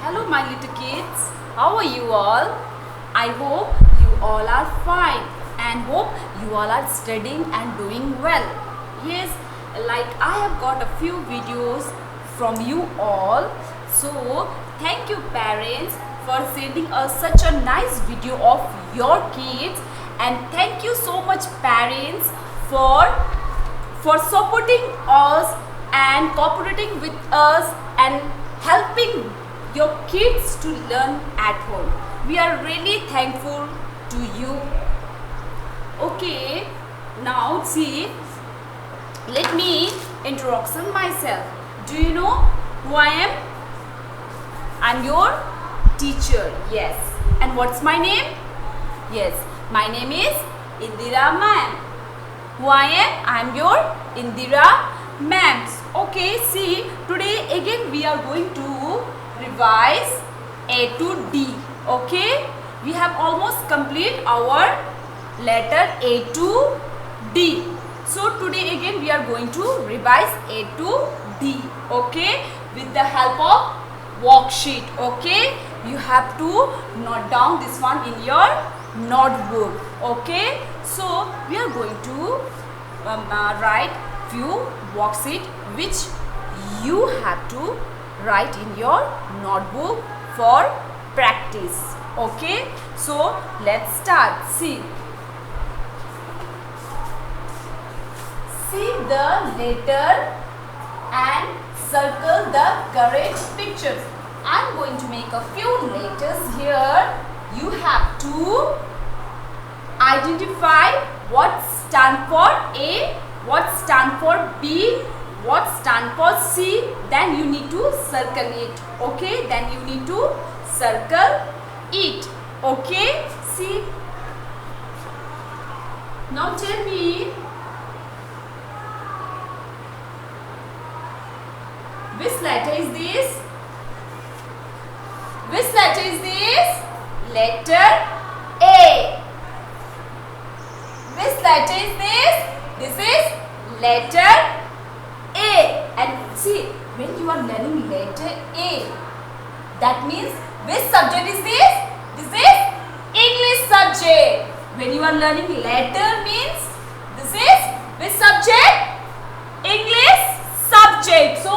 Hello my little kids, how are you all? I hope you all are fine and hope you all are studying and doing well. Yes, like I have got a few videos from you all. So thank you parents for sending us such a nice video of your kids, and thank you so much parents for supporting us and cooperating with us and helping your kids to learn at home. We are really thankful to you. Okay, now see, let me introduction myself. Do you know who I am? I'm your teacher. Yes. And what's my name? Yes, my name is Indira ma'am. Who I am? I'm your Indira ma'am. Okay, see, today again we are going to revise A to D. Okay, we have almost complete our letter A to D. So today again we are going to revise A to D. Okay, with the help of worksheet. Okay, you have to note down this one in your notebook. Okay, so we are going to write few worksheet which you have to write in your notebook for practice. Okay, so let's start. See the letter and circle the correct pictures. I'm going to make a few letters here. You have to identify what stand for A, what stand for B, what stand for C, then you need to circle it. Okay, then you need to circle it. Okay, see, now tell me, which letter is this? Which letter is this? Letter A. Which letter is this? This is letter A. And see, when you are learning letter A, that means which subject is this? This is English subject. When you are learning letter means this is which subject? English subject. So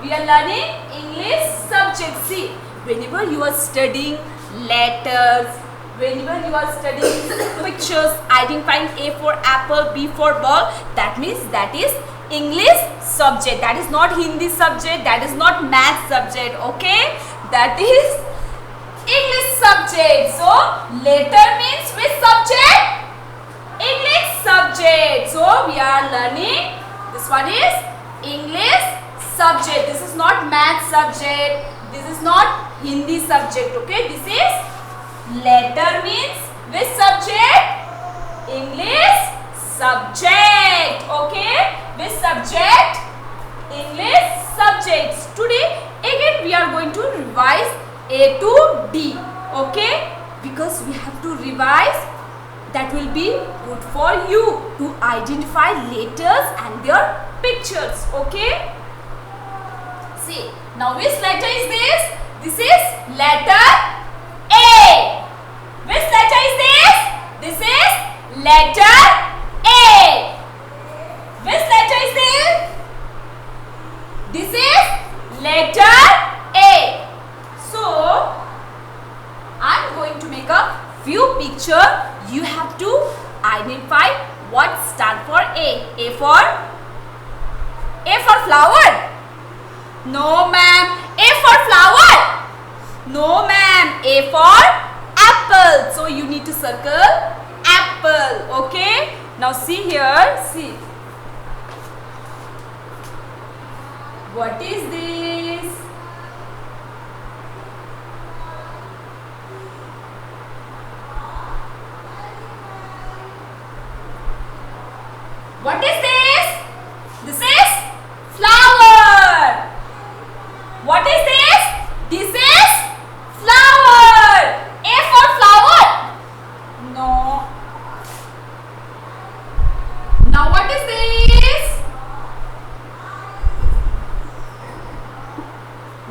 we are learning English subject. See, whenever you are studying letters, whenever you are studying pictures, identifying A for apple, B for ball, that means that is English subject. That is not Hindi subject. That is not math subject. Okay, that is English subject. So letter means which subject? English subject. So we are learning, this one is English subject. This is not math subject. This is not Hindi subject. Okay, this is letter means which subject? English subject. Okay, which subject? English subjects. Today again we are going to revise A to D. Okay, because we have to revise. That will be good for you to identify letters and their pictures. Okay, see, now which letter is this? This is letter A. Which letter is this? This is letter A. Which letter is this? This is letter A. So I'm going to make a few picture. You have to identify what stand for A. A for flower? No ma'am. A for flower? No ma'am. A for apple. So you need to circle apple. Okay. Now see here. See. What is this? What is this? This is flower. What is this? This is flower. A for flower? No. Now what is this?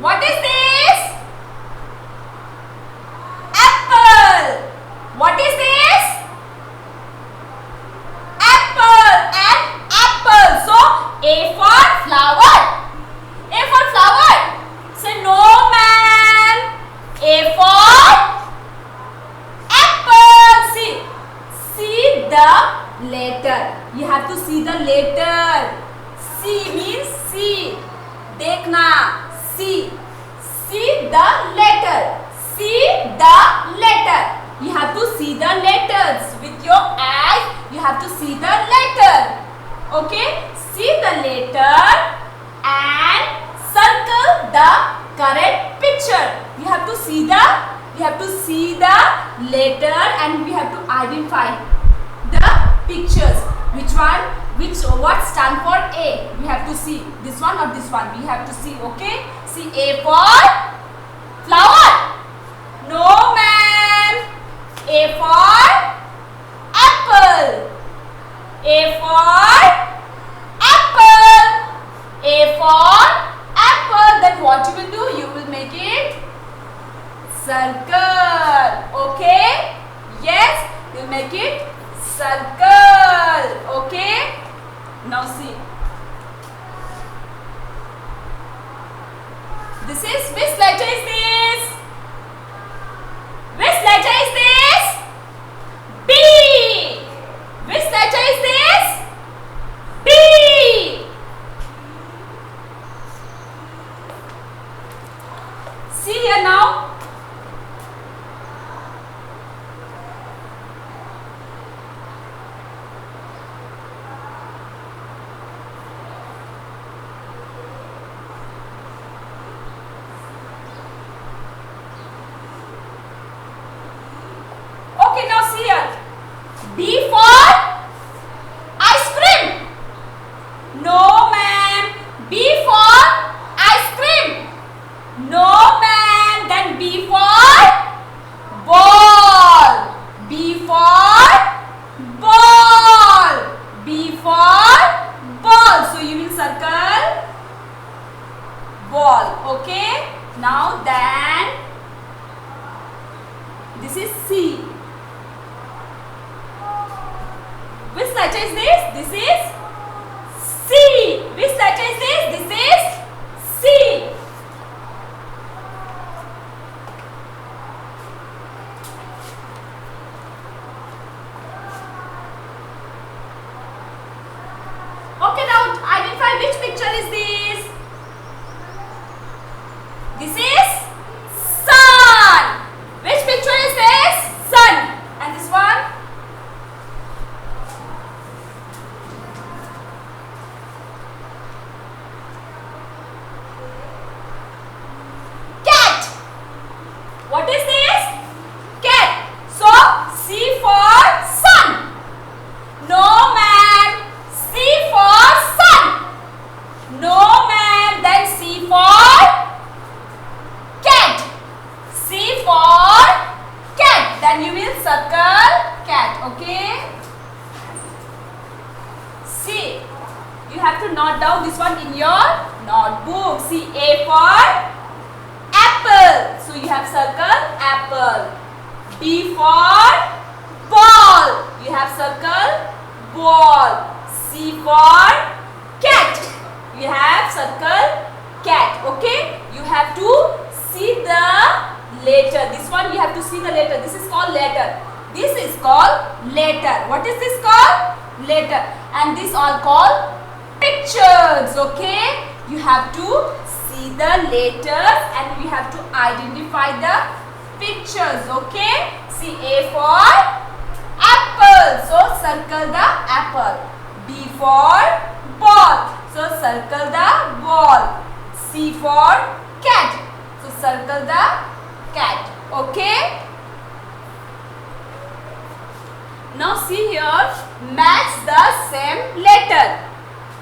What is this? the letter. C means see. देखना. See. See the letter. See the letter. You have to see the letters with your eyes. You have to see the letter. Okay. See the letter and circle the correct picture. You have to see the letter and we have to identify the pictures. Which one? What stand for A? We have to see this one or this one. We have to see. Okay. See A for flower. No, ma'am. A for apple. A for apple. A for apple. Then what you will do? You will make it circle. Okay. Yes. You make it circle. Okay. Now see. This is, which letter is this? Which letter is this? B. Which letter is this? B. See here now. Okay, now see here. B for ice cream. No, ma'am. B for ice cream. No, ma'am. Then B for ball. B for ball. B for ball. So you will circle ball. Okay. Now then this is C. Which letter is this? This is C. Which letter is this? This is C. Okay, now identify which picture is this? This is sun. Which picture is this? Sun. And this one? Cat. What is this? Cat. So C for sun. No, ma'am. C for sun. No, ma'am. Then C for cat. C for cat. Then you will circle cat. Okay. C. You have to note down this one in your notebook. See, A for apple. So you have circle apple. B for ball. You have circle ball. C for cat. You have circle cat. Okay. You have to see the letter. This one you have to see the letter. This is called letter. This is called letter. What is this called? Letter. And this all called pictures. Okay. You have to see the letters and we have to identify the pictures. Okay. See, A for apple. So circle the apple. B for ball. So circle the ball. C for cat. So circle the cat. Okay. Now see here, match the same letter.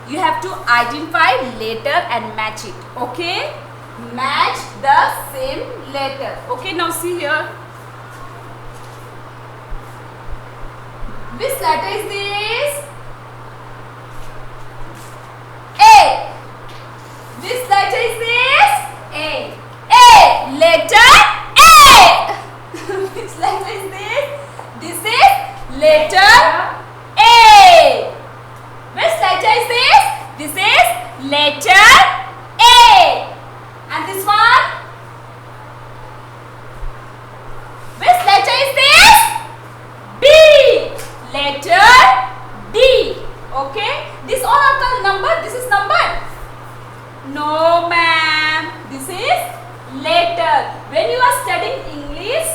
You have to identify letter and match it. Okay. Match the same letter. Okay. Now see here. Which letter is this? A. Which letter is this? A. A. Letter A. Which letter is this? This is letter A. Which letter is this? This is letter A. And this one? Which letter is this? B. Letter B. Okay.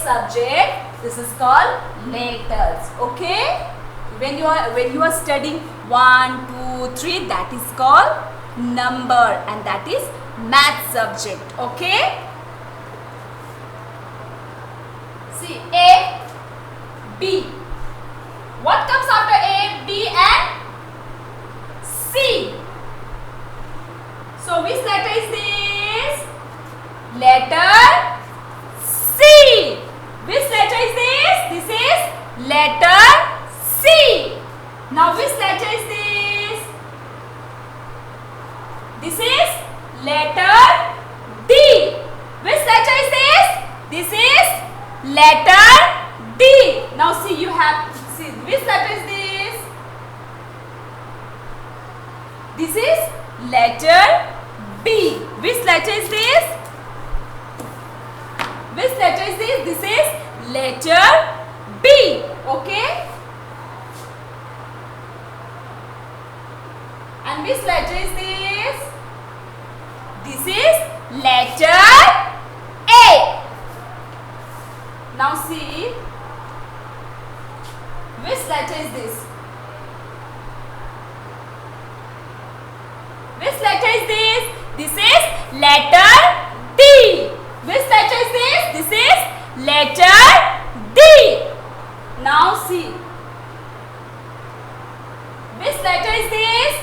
subject, this is called letters. Okay? When you are studying 1, 2, 3, that is called number, and that is math subject. Okay? See, A, B. What comes after A, B and C? So which letter is this? Letter C. Which letter is this? This is letter C. Now which letter is this? This is letter D. Which letter is this? This is letter D. Now see, you have, see, which letter is this? This is letter B. Which letter is this? Which letter is this? This is letter B. Okay? And which letter is this? This is letter A. Now see, which letter is this? Which letter is this? This is letter D. Which letter is this? This is letter D. Now see, which letter is this?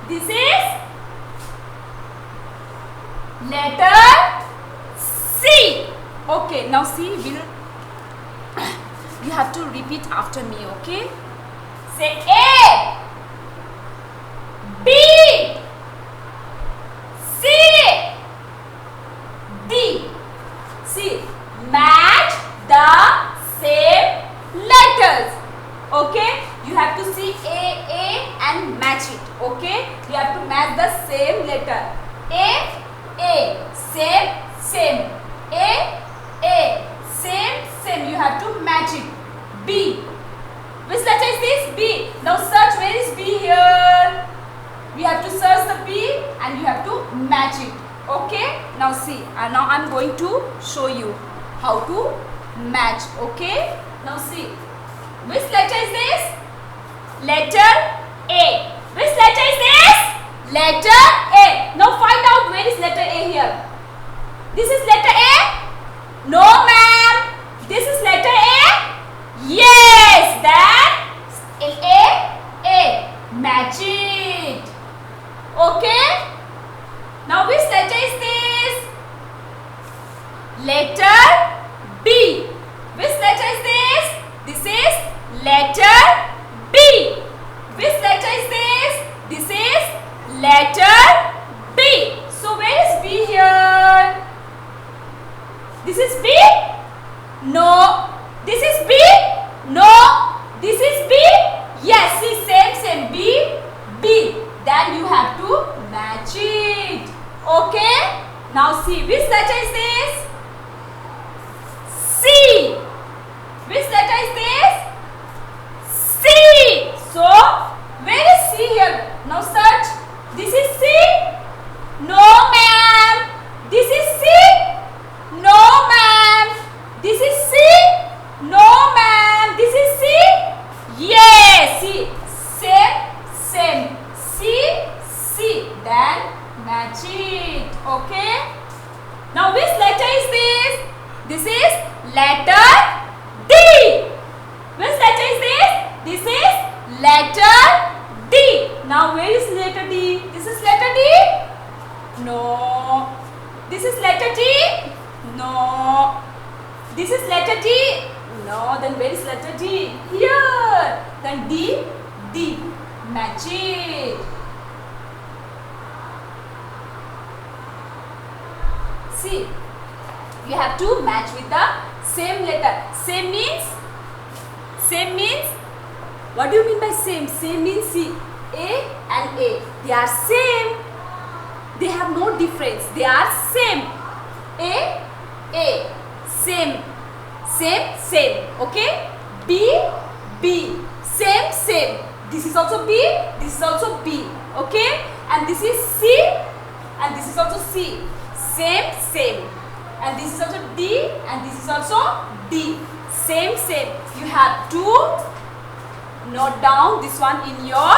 This is letter C. Okay, now see, you have to repeat after me, okay? Say A, B, C, D. See, match the same letters. Okay? You have to see A and match it. Okay? You have to match the same letter. A, same. A, same. You have to match it. B. Which letter is this? B. Now search, where is B here? We have to search the B and you have to match it. Okay? Now see, now I am going to show you how to match. Okay? Now see, which letter is this? Letter A. Which letter is this? Letter A. Now find out where is letter A here. This is letter A? No ma'am. This is letter A? Yes. Then A. Match it. Okay? Now which letter is this? Letter B. Which letter is this? This is letter B. Which letter is this? This is letter B. So where is B here? This is B? No. This is B? No. This is B? Yes, see, same. B. Then you have to match it. Okay? Now see, which letter is this? C. Which letter is this? C. So, where is C here? Now search. This is C? No ma'am. This is C? No ma'am. This is C? No ma'am. This is C? Yes. See, same. C. Then match it. Okay? Now which letter is this? This is letter D. Which letter is this? This is letter D. Now where is letter D? This is letter D? No. This is letter D? No. This is letter D? No. Then where is letter D? Here. Then D. Match it. See, you have to match with the same letter. Same means, what do you mean by same? Same means see, A and A. They are same. They have no difference. They are same. A, same. Okay? B, same. This is also B. This is also B. Okay? And this is C. And this is also C. Same. and this is also D, and this is also D. Same. You have to note down this one in your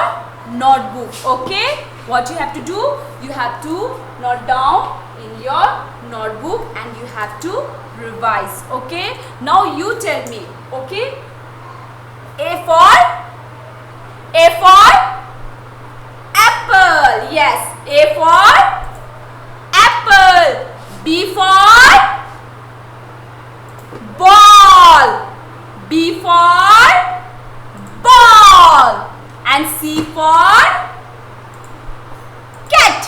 notebook. Okay, what you have to do, you have to note down in your notebook and you have to revise. Okay, now you tell me. Okay, A for apple. Yes, A for apple. B for ball. B for ball. And C for cat.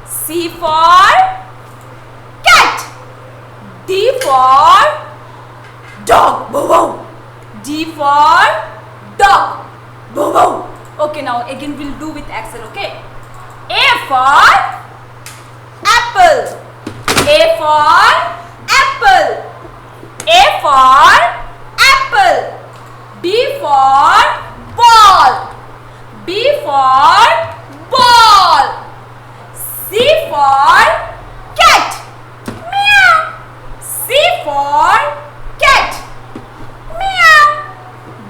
C for cat. D for dog. Bow wow. D for dog. Bow wow. Okay, now again we'll do with accent. Okay. A for apple. A for apple. A for apple. B for ball. B for ball. C for cat. Meow. C for cat. Meow.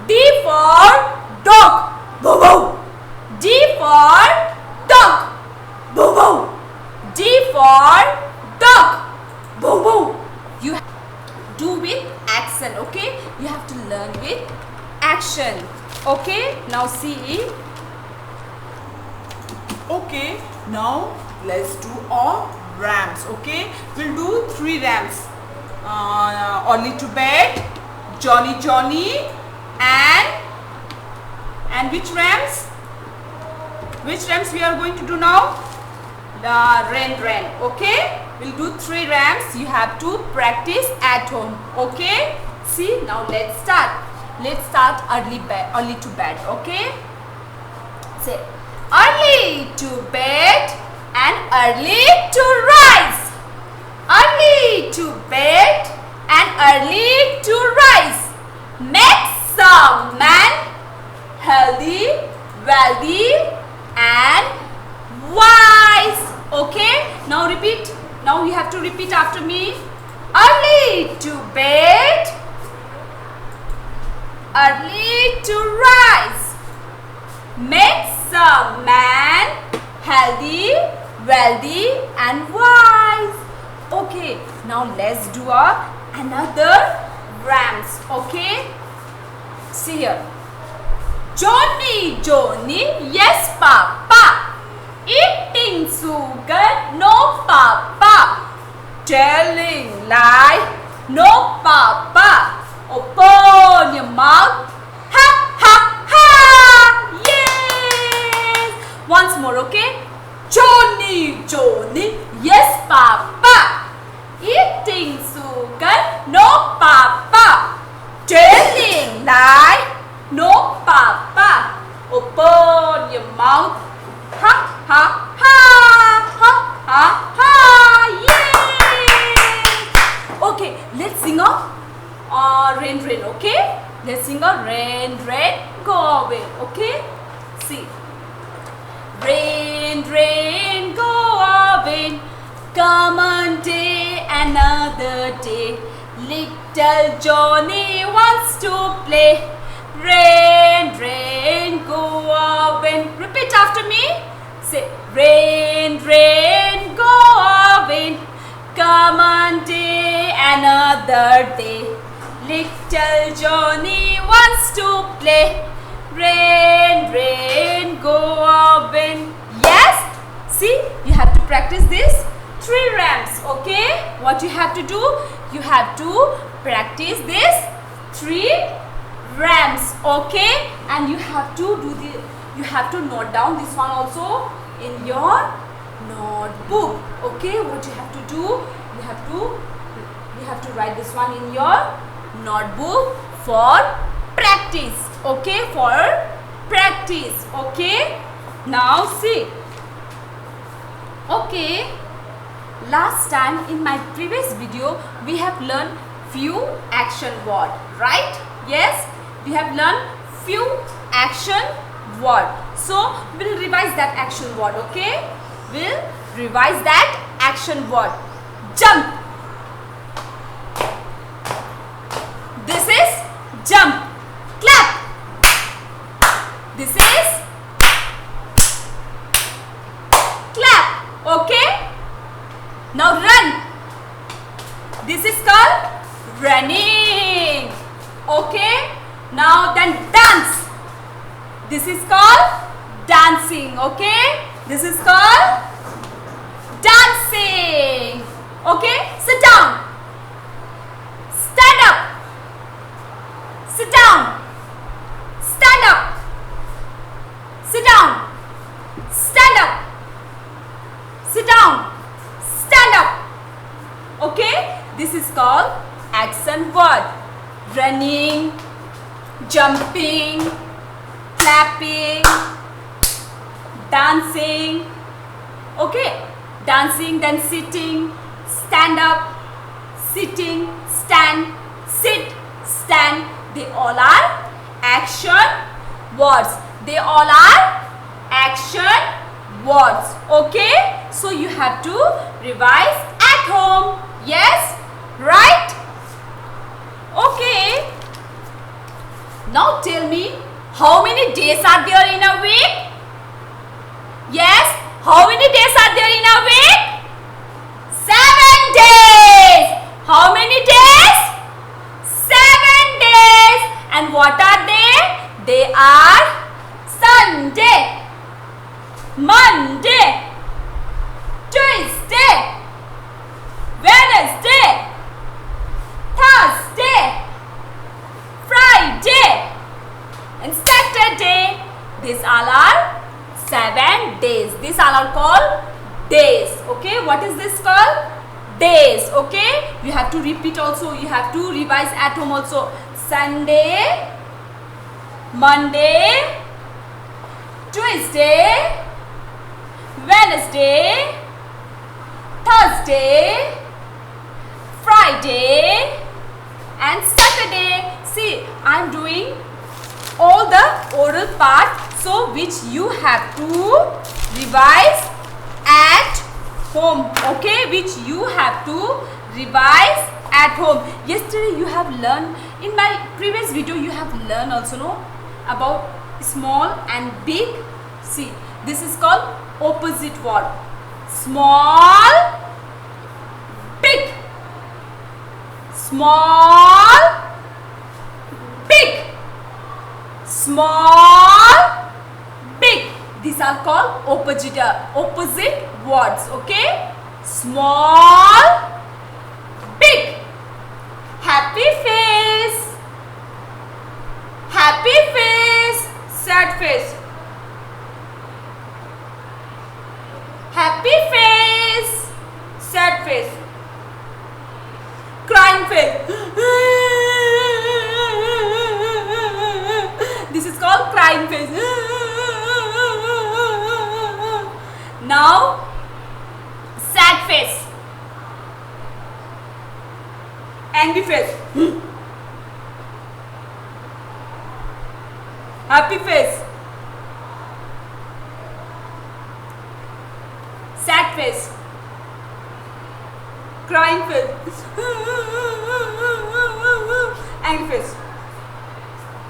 D for dog. Bow wow. D for dog. Bow wow. D for dog. Bow wow. You do with accent. Okay, you have to learn with action. Okay, now see. Okay, now let's do our rhymes. Okay, we'll do 3 rhymes. Early to bed, Johnny, and which rhymes? Which rhymes we are going to do now? The rain. Okay, we'll do 3 rhymes. You have to practice at home. Okay, see, now let's start. Let's start early to bed. Okay, say early to bed and early to rise. Early to bed and early to rise makes a man healthy, wealthy and wise. Okay, now repeat. Now you have to repeat after me. Early to bed, early to rise makes a man healthy, wealthy and wise. Okay, now let's do another rhymes. Okay, see here. Johnny, yes papa. Eating sugar, no papa. Telling lie, no papa. Open your mouth, ha ha ha. Yes. Once more, okay. Johnny, yes papa. Eating sugar, no papa. Telling lie, no papa. Open your mouth, ha ha ha ha ha ha. Yes. Okay, let's sing rain. Okay, let's sing rain, go away. Okay, see. Rain, go away. Come on day, another day. Little Johnny wants to play. Rain, go away. Repeat after me. Say, rain, go away. Come on day, another day. Little Johnny wants to play. Rain, go away. Yes? See, you have to practice this 3 rhymes. Okay? What you have to do? You have to practice this 3 rhymes. Okay? And you have to you have to note down this one also in your notebook. Okay? What you have to do? You have to write this one in your notebook for practice. Okay, for practice. Okay, now see. Okay, last time in my previous video we have learned few action word, right? Yes, we have learned few action word. So we'll revise that action word. Okay, we'll revise that action word. Jump, Now run. This is called running. Okay. Now then dance. This is called dancing. Okay. This is called dancing. Okay. Sit down. Stand up. Sit down. Stand up. Sit down. Stand up. Sit down. Stand up. Okay. This is called action word. Running, jumping, clapping, dancing. Okay. Dancing, then sitting, stand up, sitting, stand, sit, stand. They all are action words. They all are action words. Okay. So you have to revise at home. Yes. Right? Okay. Now tell me, how many days are there in a week? Yes. How many days are there in a week? 7 days. How many days? 7 days. And what are they? They are Sunday, Monday, Tuesday, Wednesday, Thursday, Friday, and Saturday. These all are 7 days. These all are called days. Okay. What is this called? Days. Okay. You have to repeat also. You have to revise at home also. Sunday, Monday, Tuesday, Wednesday, Thursday, Friday, and Saturday. See, I am doing all the oral part, so which you have to revise at home. Okay, which you have to revise at home. Yesterday you have learned, in my previous video you have learned also, no, about small and big. See, this is called opposite word. Small, big. Small, big. Small, big. These are called opposite words. Okay. Small, big. Happy face. Happy face. Sad face. Happy face. Sad face. Crying face. This is called crying face. Now, sad face. Angry face. Happy face. Sad face. Crying face. Angry face.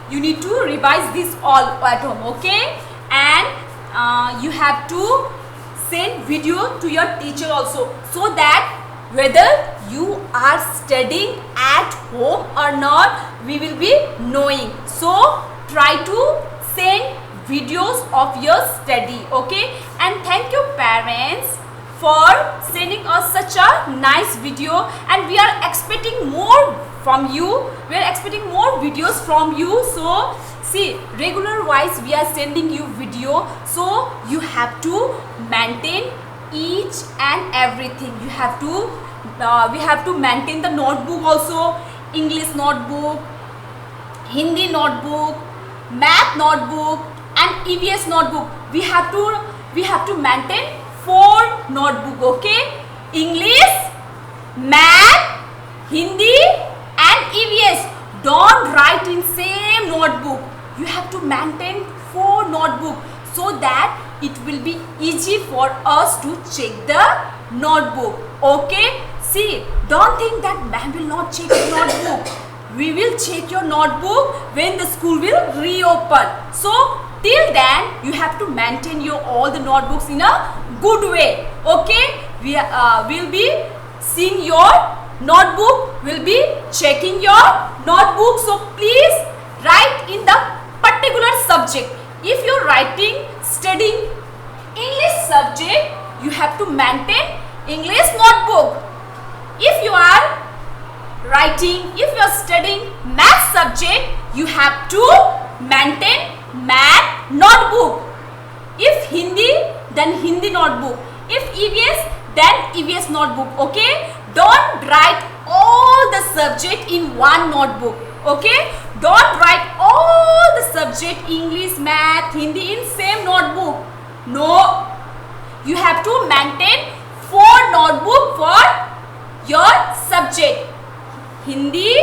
You need to revise this all at home, okay? And you have to send video to your teacher also, so that whether you are studying at home or not, we will be knowing. So try to send videos of your study, okay? And thank you parents for sending us such a nice video, and we are expecting more from you. We are expecting more videos from you. So see, regular wise we are sending you video, so you have to maintain each and everything. You have to we have to maintain the notebook also, English notebook, Hindi notebook, math notebook, and EVS notebook. We have to maintain 4 notebook, okay? English, math, Hindi, and EVS. Don't write in same notebook. You have to maintain 4 notebook, so that it will be easy for us to check the notebook, okay? See, don't think that ma'am will not check your notebook. We will check your notebook when the school will reopen. So till then you have to maintain your all the notebooks in a good way, okay? will be seeing your notebook, will be checking your notebook. So please write in the particular subject. If you're writing, studying English subject, you have to maintain English notebook. If you are writing, if you are studying math subject, you have to maintain math notebook. If Hindi, then Hindi notebook. If EVS, then EVS notebook. Okay, don't write all the subject in one notebook. Okay, don't write all the subject English, math, Hindi in same notebook. No, you have to maintain 4 notebook for your subject: Hindi,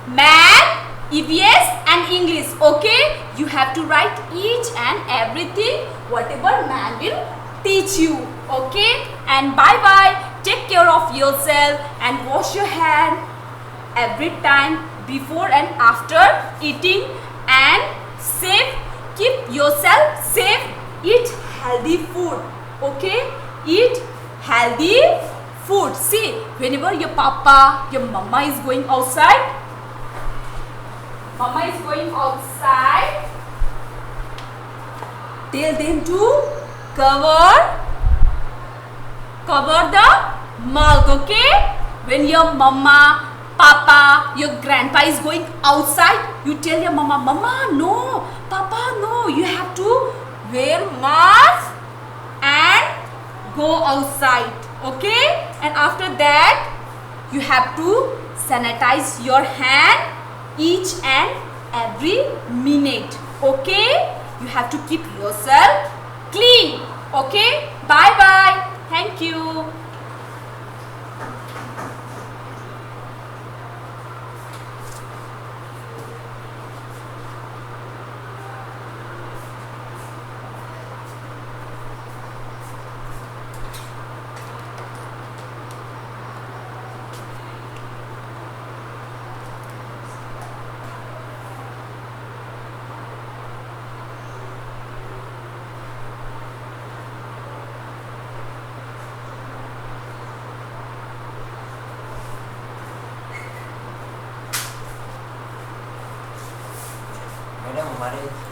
math, EVS and English. Okay, you have to write each and everything whatever man will teach you. Okay, and bye bye. Take care of yourself and wash your hand every time before and after eating, and safe, keep yourself safe. Eat healthy food. Okay, eat healthy food. See, whenever your papa, your mama is going outside, tell them to cover the mouth. Okay, when your mama, papa, your grandpa is going outside, you tell your mama, mama no, papa no, you have to wear mask and go outside. Okay, and after that you have to sanitize your hand each and every minute. Okay, you have to keep yourself clean. Okay, bye bye. Thank you. Madam हमारे